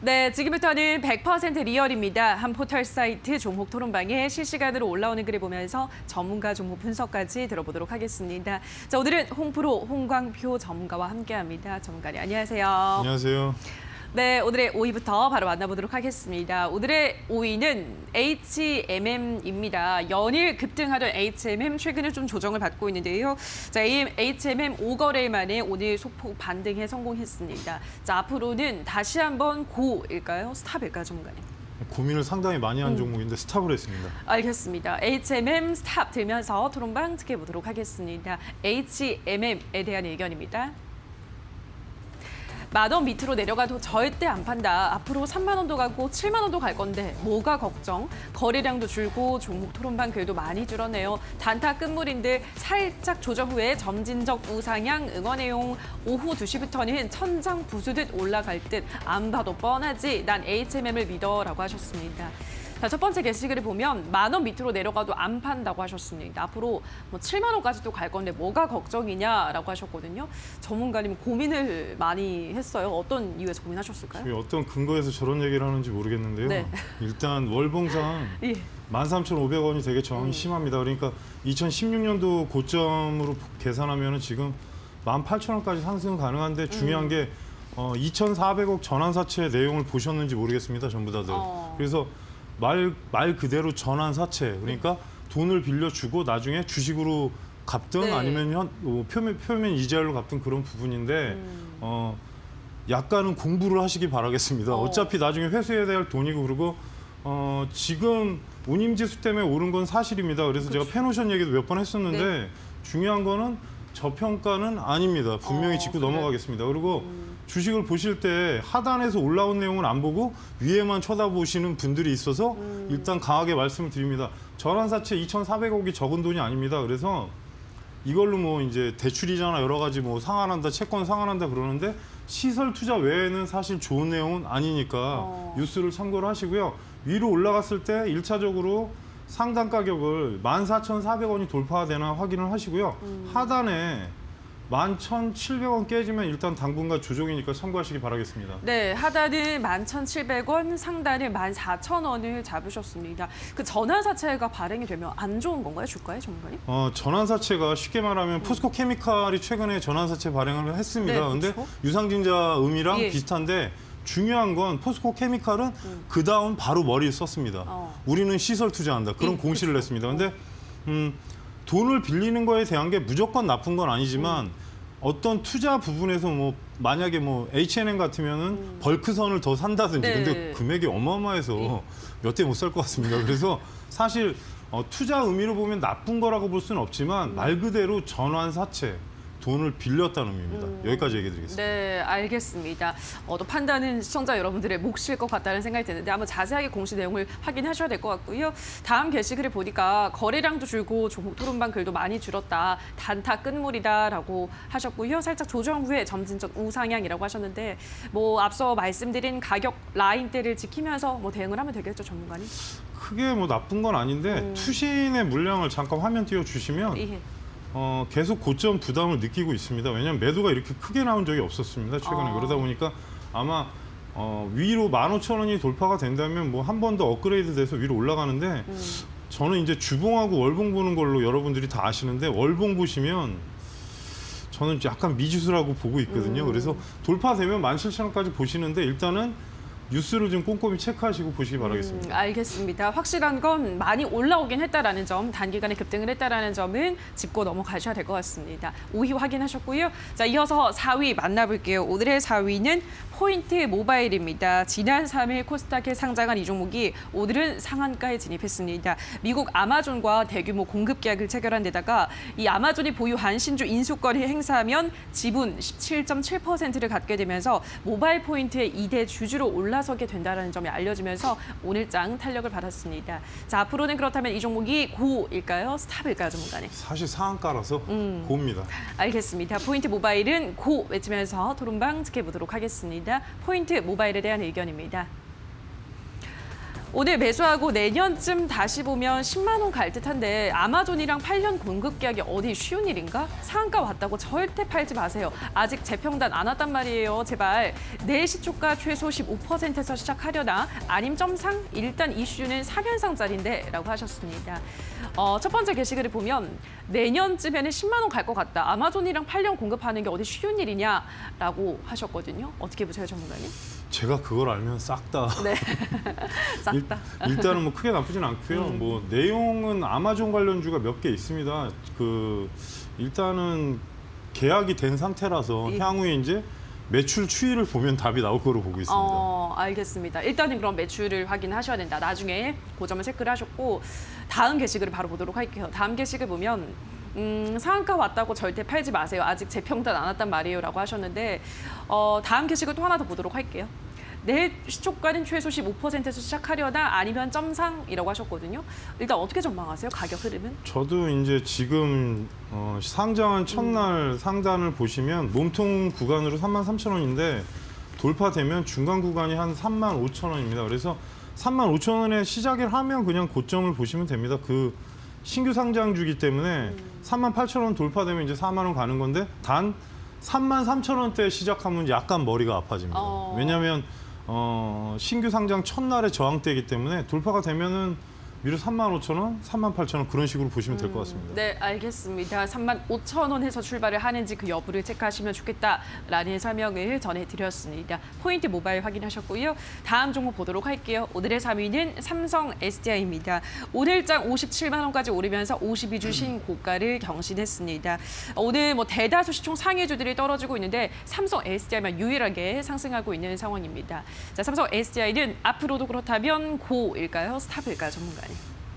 네, 지금부터는 100% 리얼입니다. 한 포털 사이트 종목 토론방에 실시간으로 올라오는 글을 보면서 전문가 종목 분석까지 들어보도록 하겠습니다. 자, 오늘은 홍프로 홍광표 전문가와 함께합니다. 전문가님, 안녕하세요. 안녕하세요. 네, 오늘의 5위부터 바로 만나보도록 하겠습니다. 오늘의 5위는 HMM입니다. 연일 급등하던 HMM 최근에 좀 조정을 받고 있는데요. 자, HMM 5거래일 만에 오늘 소폭 반등에 성공했습니다. 자, 앞으로는 다시 한번 고일까요? 스탑일까요, 전문가님? 고민을 상당히 많이 한 종목인데 스탑을 했습니다. 알겠습니다. HMM 스탑 들면서 토론방 지켜보도록 하겠습니다. HMM에 대한 의견입니다. 10,000원 밑으로 내려가도 절대 안 판다. 앞으로 30,000원도 가고 70,000원도 갈 건데 뭐가 걱정? 거래량도 줄고 종목 토론방 글도 많이 줄었네요. 단타 끝물인들 살짝 조정 후에 점진적 우상향 응원해용. 오후 2시부터는 천장 부수듯 올라갈 듯 안 봐도 뻔하지. 난 HMM을 믿어라고 하셨습니다. 자, 첫 번째 게시글을 보면 10,000원 밑으로 내려가도 안 판다고 하셨습니다. 앞으로 뭐 70,000원까지도 갈 건데 뭐가 걱정이냐라고 하셨거든요. 전문가님 고민을 많이 했어요. 어떤 이유에서 고민하셨을까요? 어떤 근거에서 저런 얘기를 하는지 모르겠는데요. 네. 일단 월봉상 예. 13,500원이 되게 저항이 심합니다. 그러니까 2016년도 고점으로 계산하면 지금 18,000원까지 상승 가능한데 중요한 게 2,400억 전환사채 내용을 보셨는지 모르겠습니다. 전부 다들. 그래서 말 그대로 전환사채, 그러니까 돈을 빌려주고 나중에 주식으로 갚든 네. 아니면 표면 이자율로 갚든 그런 부분인데 약간은 공부를 하시기 바라겠습니다. 어차피 나중에 회수해야 될 돈이고 그리고 지금 운임지수 때문에 오른 건 사실입니다. 그래서 제가 펜오션 얘기도 몇 번 했었는데 네. 중요한 거는 저평가는 아닙니다. 분명히 짚고 넘어가겠습니다. 그리고 주식을 보실 때 하단에서 올라온 내용은 안 보고 위에만 쳐다보시는 분들이 있어서 일단 강하게 말씀을 드립니다. 전환사채 2,400억이 적은 돈이 아닙니다. 그래서 이걸로 뭐 이제 대출이잖아 여러 가지 뭐 상환한다, 채권 상환한다 그러는데 시설 투자 외에는 사실 좋은 내용은 아니니까 뉴스를 참고를 하시고요. 위로 올라갔을 때 1차적으로 상단 가격을 14,400원이 돌파되나 확인을 하시고요. 하단에 11,700원 깨지면 일단 당분간 조정이니까 참고하시기 바라겠습니다. 네, 하단은 11,700원, 상단은 14,000원을 잡으셨습니다. 그 전환사채가 발행이 되면 안 좋은 건가요, 주가에 전문가님? 전환사채가 쉽게 말하면 포스코 케미칼이 최근에 전환사채 발행을 했습니다. 네, 근데 그렇죠. 유상증자 의미랑 예. 비슷한데 중요한 건 포스코 케미칼은 그 다음 바로 머리를 썼습니다. 우리는 시설 투자한다. 그런 예, 공시를 그렇죠. 냈습니다. 근데 돈을 빌리는 거에 대한 게 무조건 나쁜 건 아니지만 어떤 투자 부분에서 뭐 만약에 뭐 H&M 같으면은 벌크선을 더 산다든지 네. 근데 금액이 어마어마해서 몇 대 못 살 것 같습니다. 그래서 사실 투자 의미로 보면 나쁜 거라고 볼 수는 없지만 말 그대로 전환사채 돈을 빌렸다는 의미입니다. 여기까지 얘기 드리겠습니다. 네, 알겠습니다. 또 판단은 시청자 여러분들의 몫일 것 같다는 생각이 드는데 한번 자세하게 공시 내용을 확인하셔야 될 것 같고요. 다음 게시글을 보니까 거래량도 줄고 종목 토론방 글도 많이 줄었다. 단타 끝물이다라고 하셨고요. 살짝 조정 후에 점진적 우상향이라고 하셨는데 뭐 앞서 말씀드린 가격 라인대를 지키면서 뭐 대응을 하면 되겠죠, 전문가님? 크게 뭐 나쁜 건 아닌데 투신의 물량을 잠깐 화면 띄워주시면 예. 계속 고점 부담을 느끼고 있습니다. 왜냐하면 매도가 이렇게 크게 나온 적이 없었습니다. 최근에. 그러다 보니까 아마 위로 15,000원이 돌파가 된다면 뭐 한 번 더 업그레이드 돼서 위로 올라가는데 저는 이제 주봉하고 월봉 보는 걸로 여러분들이 다 아시는데 월봉 보시면 저는 약간 미지수라고 보고 있거든요. 그래서 돌파되면 17,000원까지 보시는데 일단은 뉴스를 좀 꼼꼼히 체크하시고 보시기 바라겠습니다. 알겠습니다. 확실한 건 많이 올라오긴 했다라는 점, 단기간에 급등을 했다라는 점은 짚고 넘어가셔야 될 것 같습니다. 5위 확인하셨고요. 자, 이어서 4위 만나볼게요. 오늘의 4위는 포인트 모바일입니다. 지난 3일 코스닥에 상장한 이 종목이 오늘은 상한가에 진입했습니다. 미국 아마존과 대규모 공급 계약을 체결한 데다가 이 아마존이 보유한 신주 인수권을 행사하면 지분 17.7%를 갖게 되면서 모바일 포인트의 2대 주주로 올라서게 된다는 점이 알려지면서 오늘장 탄력을 받았습니다. 자, 앞으로는 그렇다면 이 종목이 고일까요? 스탑일까요, 전문가님? 사실 상한가라서 고입니다. 알겠습니다. 포인트 모바일은 고 외치면서 토론방 지켜보도록 하겠습니다. 포인트 모바일에 대한 의견입니다. 오늘 매수하고 내년쯤 다시 보면 10만 원 갈 듯한데 아마존이랑 8년 공급 계약이 어디 쉬운 일인가? 상한가 왔다고 절대 팔지 마세요. 아직 재평단 안 왔단 말이에요. 제발 내 시초가 최소 15%에서 시작하려나? 아님 점상? 일단 이슈는 3연상짜리인데 라고 하셨습니다. 첫 번째 게시글을 보면 내년쯤에는 10만 원 갈 것 같다. 아마존이랑 8년 공급하는 게 어디 쉬운 일이냐라고 하셨거든요. 어떻게 보세요, 전문가님? 제가 그걸 알면 싹 다. 네, 싹 다. 일단은 뭐 크게 나쁘진 않고요. 뭐 내용은 아마존 관련주가 몇 개 있습니다. 일단은 계약이 된 상태라서 향후에 이제 매출 추이를 보면 답이 나올 거로 보고 있습니다. 알겠습니다. 일단은 그럼 매출을 확인하셔야 된다. 나중에 그 점을 체크를 하셨고 다음 게시글을 바로 보도록 할게요. 다음 게시글 보면 상한가 왔다고 절대 팔지 마세요. 아직 재평단 안 왔단 말이에요. 라고 하셨는데 다음 게시글 또 하나 더 보도록 할게요. 내 시초가는 최소 15%에서 시작하려나 아니면 점상이라고 하셨거든요. 일단 어떻게 전망하세요? 가격 흐름은? 저도 이제 지금 상장한 첫날 상단을 보시면 몸통 구간으로 33,000원인데 돌파되면 중간 구간이 한 35,000원입니다. 그래서 35,000원에 시작을 하면 그냥 고점을 보시면 됩니다. 그 신규 상장주기 때문에 38,000원 돌파되면 이제 4만 원 가는 건데 단 33,000원대 시작하면 약간 머리가 아파집니다. 왜냐하면 신규 상장 첫날의 저항대이기 때문에 돌파가 되면은 미루 35,000원, 38,000원 그런 식으로 보시면 될 것 같습니다. 네, 알겠습니다. 35,000원에서 출발을 하는지 그 여부를 체크하시면 좋겠다라는 설명을 전해드렸습니다. 포인트 모바일 확인하셨고요. 다음 종목 보도록 할게요. 오늘의 3위는 삼성 SDI입니다. 오늘장 57만 원까지 오르면서 52주 신고가를 경신했습니다. 오늘 뭐 대다수 시총 상위주들이 떨어지고 있는데 삼성 SDI만 유일하게 상승하고 있는 상황입니다. 자, 삼성 SDI는 앞으로도 그렇다면 고일까요? 스탑일까요, 전문가님?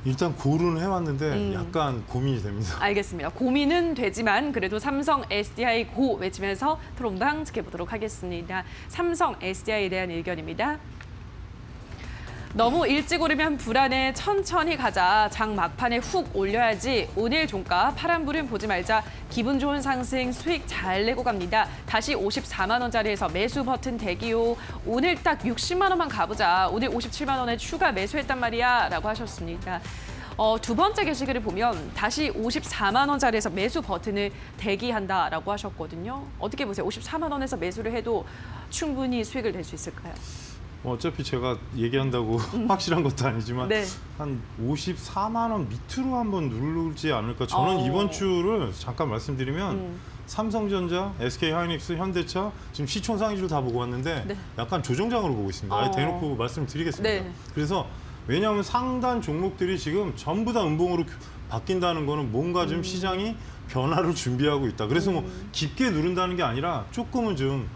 일단 고르는 해왔는데 약간 고민이 됩니다. 알겠습니다. 고민은 되지만 그래도 삼성 SDI 고 외치면서 토론방 지켜보도록 하겠습니다. 삼성 SDI에 대한 의견입니다. 너무 일찍 오르면 불안해. 천천히 가자. 장 막판에 훅 올려야지. 오늘 종가 파란불은 보지 말자. 기분 좋은 상승 수익 잘 내고 갑니다. 다시 54만 원짜리에서 매수 버튼 대기요. 오늘 딱 60만 원만 가보자. 오늘 57만 원에 추가 매수했단 말이야 라고 하셨습니다. 두 번째 게시글을 보면 다시 54만 원짜리에서 매수 버튼을 대기한다라고 하셨거든요. 어떻게 보세요? 54만 원에서 매수를 해도 충분히 수익을 낼 수 있을까요? 어차피 제가 얘기한다고 확실한 것도 아니지만 네. 한 54만 원 밑으로 한번 누르지 않을까. 저는 이번 주를 잠깐 말씀드리면 삼성전자, SK하이닉스, 현대차 지금 시총 상위주를 다 보고 왔는데 네. 약간 조정장으로 보고 있습니다. 아예 대놓고 말씀을 드리겠습니다. 네. 그래서 왜냐하면 상단 종목들이 지금 전부 다 음봉으로 바뀐다는 거는 뭔가 좀 시장이 변화를 준비하고 있다. 그래서 뭐 깊게 누른다는 게 아니라 조금은 좀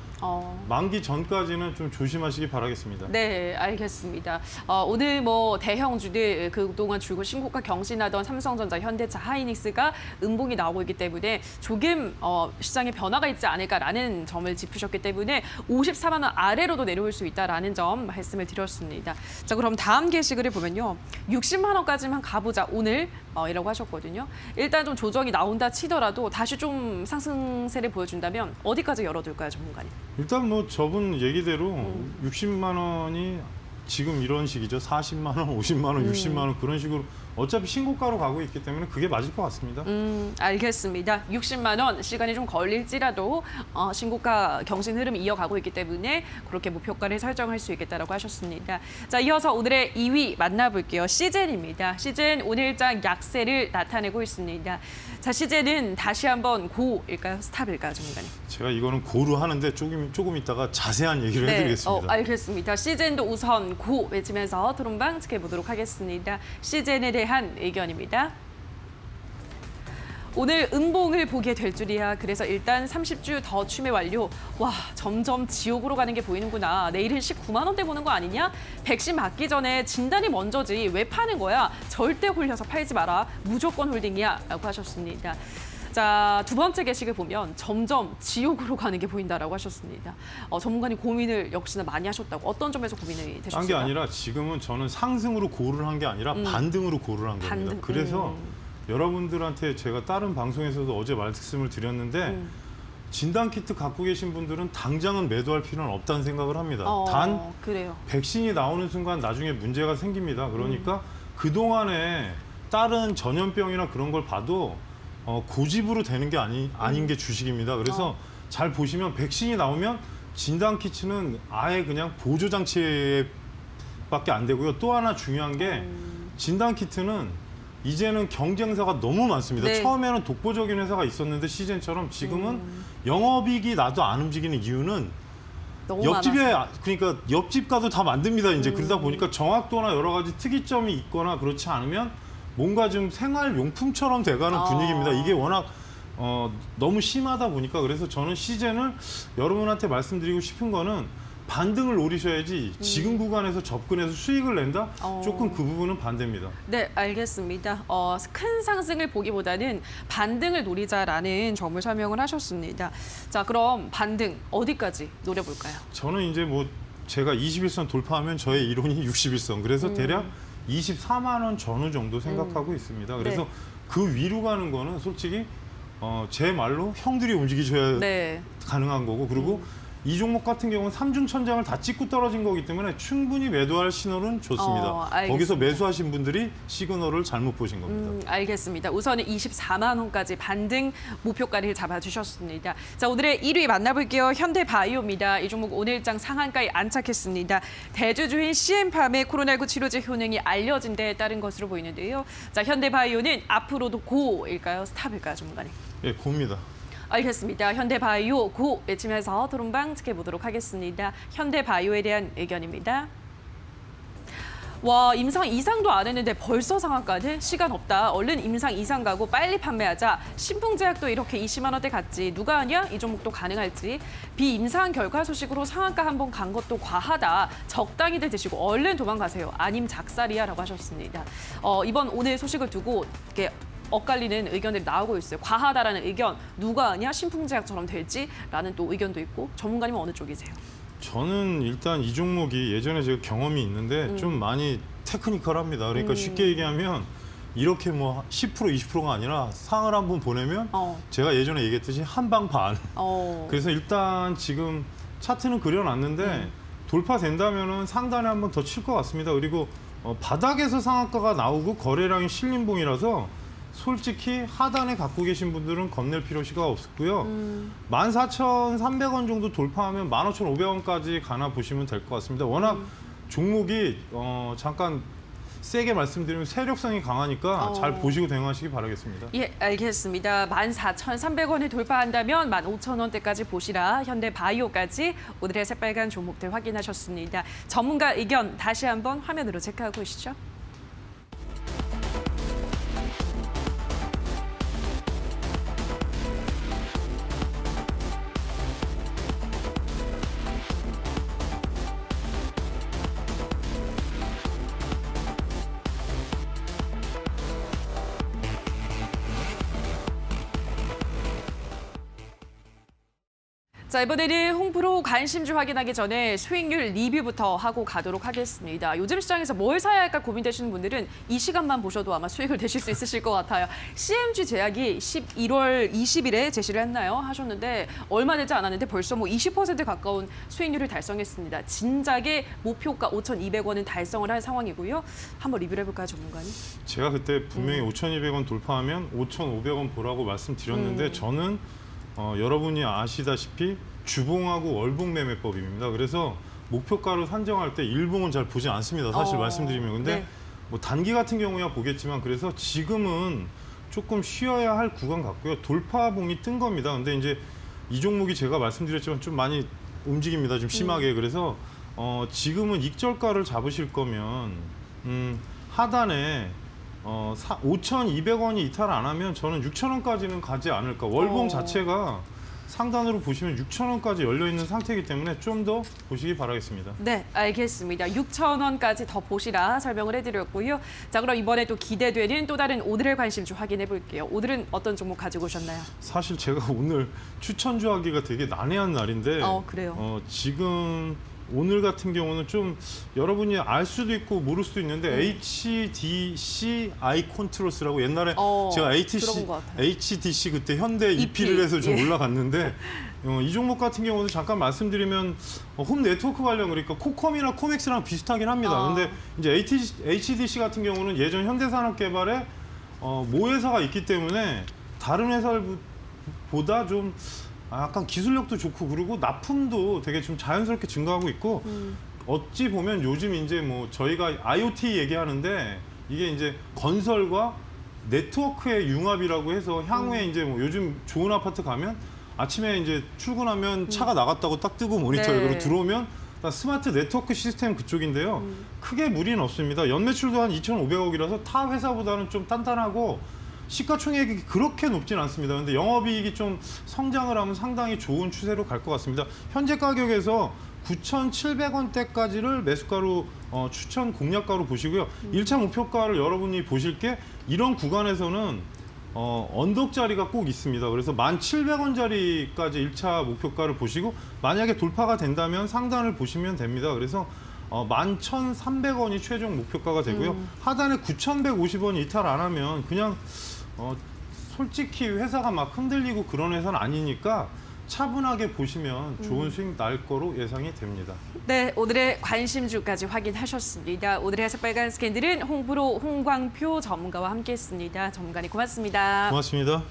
만기 전까지는 좀 조심하시기 바라겠습니다. 네, 알겠습니다. 오늘 뭐 대형주들 그동안 줄고 신고가 경신하던 삼성전자, 현대차, 하이닉스가 음봉이 나오고 있기 때문에 조금 시장에 변화가 있지 않을까라는 점을 짚으셨기 때문에 54만 원 아래로도 내려올 수 있다라는 점 말씀을 드렸습니다. 자, 그럼 다음 게시글을 보면요. 60만 원까지만 가보자 오늘 이라고 하셨거든요. 일단 좀 조정이 나온다 치더라도 다시 좀 상승세를 보여준다면 어디까지 열어둘까요, 전문가님? 일단 뭐 저분 얘기대로 60만 원이 지금 이런 식이죠. 40만 원, 50만 원, 60만 원 그런 식으로 어차피 신고가로 가고 있기 때문에 그게 맞을 것 같습니다. 알겠습니다. 60만 원 시간이 좀 걸릴지라도 신고가 경신 흐름이 이어가고 있기 때문에 그렇게 목표가를 설정할 수 있겠다라고 하셨습니다. 자, 이어서 오늘의 2위 만나볼게요. 시젠입니다. 시젠 오늘장 약세를 나타내고 있습니다. 자, 시젠은 다시 한번 고일까요? 스탑일까요, 전문가님? 제가 이거는 고루 하는데 조금 있다가 자세한 얘기를 해드리겠습니다. 알겠습니다. 시젠도 우선 고 외치면서 토론방 지켜보도록 하겠습니다. 시젠에 대한 의견입니다. 오늘 음봉을 보게 될 줄이야. 그래서 일단 30주 더 추매 완료. 와, 점점 지옥으로 가는 게 보이는구나. 내일은 19만 원대 보는 거 아니냐? 백신 맞기 전에 진단이 먼저지. 왜 파는 거야? 절대 홀려서 팔지 마라. 무조건 홀딩이야. 라고 하셨습니다. 자, 두 번째 게시글 보면 점점 지옥으로 가는 게 보인다라고 하셨습니다. 전문가님 고민을 역시나 많이 하셨다고. 어떤 점에서 고민이 되셨어요? 딴 게 아니라 지금은 저는 상승으로 고를 한 게 아니라 반등으로 고를 한 겁니다. 그래서 여러분들한테 제가 다른 방송에서도 어제 말씀을 드렸는데 진단 키트 갖고 계신 분들은 당장은 매도할 필요는 없다는 생각을 합니다. 그래요. 백신이 나오는 순간 나중에 문제가 생깁니다. 그러니까 그동안에 다른 전염병이나 그런 걸 봐도 고집으로 되는 게 아닌 게 주식입니다. 그래서 잘 보시면 백신이 나오면 진단 키트는 아예 그냥 보조 장치밖에 안 되고요. 또 하나 중요한 게 진단 키트는 이제는 경쟁사가 너무 많습니다. 네. 처음에는 독보적인 회사가 있었는데 시젠처럼 지금은 영업이익이 나도 안 움직이는 이유는 너무 옆집에 많아서. 그러니까 옆집 가도 다 만듭니다. 이제 그러다 보니까 정확도나 여러 가지 특이점이 있거나 그렇지 않으면 뭔가 좀 생활용품처럼 돼가는 분위기입니다. 이게 워낙 너무 심하다 보니까 그래서 저는 시젠을 여러분한테 말씀드리고 싶은 거는 반등을 노리셔야지 지금 구간에서 접근해서 수익을 낸다? 조금 그 부분은 반대입니다. 네, 알겠습니다. 큰 상승을 보기보다는 반등을 노리자라는 점을 설명을 하셨습니다. 자, 그럼 반등 어디까지 노려볼까요? 저는 이제 뭐 제가 21선 돌파하면 저의 이론이 61선. 그래서 대략 24만 원 전후 정도 생각하고 있습니다. 그래서 네. 그 위로 가는 거는 솔직히 제 말로 형들이 움직이셔야 네. 가능한 거고 그리고 이 종목 같은 경우는 삼중천장을 다 찍고 떨어진 거기 때문에 충분히 매도할 신호는 좋습니다. 알겠습니다. 거기서 매수하신 분들이 시그널을 잘못 보신 겁니다. 알겠습니다. 우선은 24만 원까지 반등 목표가를 잡아주셨습니다. 자, 오늘의 1위 만나볼게요. 현대바이오입니다. 이 종목 오늘장 상한가에 안착했습니다. 대주주인 CM팜의 코로나19 치료제 효능이 알려진 데에 따른 것으로 보이는데요. 자, 현대바이오는 앞으로도 고일까요? 스탑일까요, 전문가님? 예, 봅니다. 알겠습니다. 현대바이오 고 외치면서 토론방 지켜보도록 하겠습니다. 현대바이오에 대한 의견입니다. 와, 임상 이상도 안 했는데 벌써 상한가는 시간 없다. 얼른 임상 이상 가고 빨리 판매하자. 신풍제약도 이렇게 20만 원대 갔지. 누가 아냐? 이 종목도 가능할지. 비임상 결과 소식으로 상한가 한번 간 것도 과하다. 적당히들 드시고 얼른 도망가세요. 아님 작살이야라고 하셨습니다. 오늘 소식을 두고 이렇게 엇갈리는 의견들이 나오고 있어요. 과하다라는 의견, 누가 아냐? 신풍제약처럼 될지라는 또 의견도 있고 전문가님은 어느 쪽이세요? 저는 일단 이 종목이 예전에 제가 경험이 있는데 좀 많이 테크니컬합니다. 그러니까 쉽게 얘기하면 이렇게 뭐 10% 20%가 아니라 상을 한번 보내면 제가 예전에 얘기했듯이 한방 반. 그래서 일단 지금 차트는 그려놨는데 돌파된다면은 상단에 한번 더 칠 것 같습니다. 그리고 바닥에서 상한가가 나오고 거래량이 실림봉이라서 솔직히 하단에 갖고 계신 분들은 겁낼 필요가 없고요. 14,300원 정도 돌파하면 15,500원까지 가나 보시면 될 것 같습니다. 워낙 종목이 잠깐 세게 말씀드리면 세력성이 강하니까 잘 보시고 대응하시기 바라겠습니다. 예, 알겠습니다. 14,300원을 돌파한다면 15,000원대까지 보시라. 현대바이오까지 오늘의 새빨간 종목들 확인하셨습니다. 전문가 의견 다시 한번 화면으로 체크하고 오시죠. 자, 이번에는 홍프로 관심주 확인하기 전에 수익률 리뷰부터 하고 가도록 하겠습니다. 요즘 시장에서 뭘 사야 할까 고민되시는 분들은 이 시간만 보셔도 아마 수익을 내실 수 있으실 것 같아요. CMG 제약이 11월 20일에 제시를 했나요? 하셨는데 얼마 되지 않았는데 벌써 뭐 20% 가까운 수익률을 달성했습니다. 진작에 목표가 5,200원은 달성을 할 상황이고요. 한번 리뷰를 해볼까요, 전문가님? 제가 그때 분명히 5,200원 돌파하면 5,500원 보라고 말씀드렸는데 저는 여러분이 아시다시피 주봉하고 월봉 매매법입니다. 그래서 목표가를 산정할 때 일봉은 잘 보지 않습니다. 사실 말씀드리면. 근데 네. 뭐 단기 같은 경우야 보겠지만 그래서 지금은 조금 쉬어야 할 구간 같고요. 돌파봉이 뜬 겁니다. 근데 이제 이 종목이 제가 말씀드렸지만 좀 많이 움직입니다. 좀 심하게. 그래서 지금은 익절가를 잡으실 거면 하단에 5,200원이 이탈 안 하면 저는 6,000원까지는 가지 않을까. 월봉 자체가 상단으로 보시면 6,000원까지 열려있는 상태이기 때문에 좀 더 보시기 바라겠습니다. 네, 알겠습니다. 6,000원까지 더 보시라 설명을 해드렸고요. 자, 그럼 이번에 또 기대되는 또 다른 오늘의 관심주 확인해 볼게요. 오늘은 어떤 종목 가지고 오셨나요? 사실 제가 오늘 추천주 하기가 되게 난해한 날인데 그래요? 지금 오늘 같은 경우는 좀 여러분이 알 수도 있고 모를 수도 있는데 HDC 아이콘트로스라고 옛날에 제가 들어본 것 같아요. HDC 그때 현대 EP를 해서 좀 올라갔는데 이 종목 같은 경우는 잠깐 말씀드리면 홈 네트워크 관련 그러니까 코컴이나 코맥스랑 비슷하긴 합니다. 근데 이제 HDC 같은 경우는 예전 현대산업개발에 모회사가 있기 때문에 다른 회사보다 좀 약간 기술력도 좋고 그리고 납품도 되게 좀 자연스럽게 증가하고 있고 어찌 보면 요즘 이제 뭐 저희가 IoT 얘기하는데 이게 이제 건설과 네트워크의 융합이라고 해서 향후에 이제 뭐 요즘 좋은 아파트 가면 아침에 이제 출근하면 차가 나갔다고 딱 뜨고 모니터에 네. 그리고 들어오면 스마트 네트워크 시스템 그쪽인데요. 크게 무리는 없습니다. 연매출도 한 2,500억이라서 타 회사보다는 좀 단단하고 시가총액이 그렇게 높진 않습니다. 근데 영업이익이 좀 성장을 하면 상당히 좋은 추세로 갈 것 같습니다. 현재 가격에서 9,700원대까지를 매수가로 추천 공략가로 보시고요. 1차 목표가를 여러분이 보실 게 이런 구간에서는 언덕 자리가 꼭 있습니다. 그래서 1,700원짜리까지 1차 목표가를 보시고 만약에 돌파가 된다면 상단을 보시면 됩니다. 그래서 11,300원이 최종 목표가가 되고요. 하단에 9,150원이 이탈 안 하면 그냥 솔직히 회사가 막 흔들리고 그런 회사는 아니니까 차분하게 보시면 좋은 수익 날 거로 예상이 됩니다. 네, 오늘의 관심주까지 확인하셨습니다. 오늘의 새빨간 스캔들은 홍프로 홍광표 전문가와 함께했습니다. 전문가님 고맙습니다. 고맙습니다.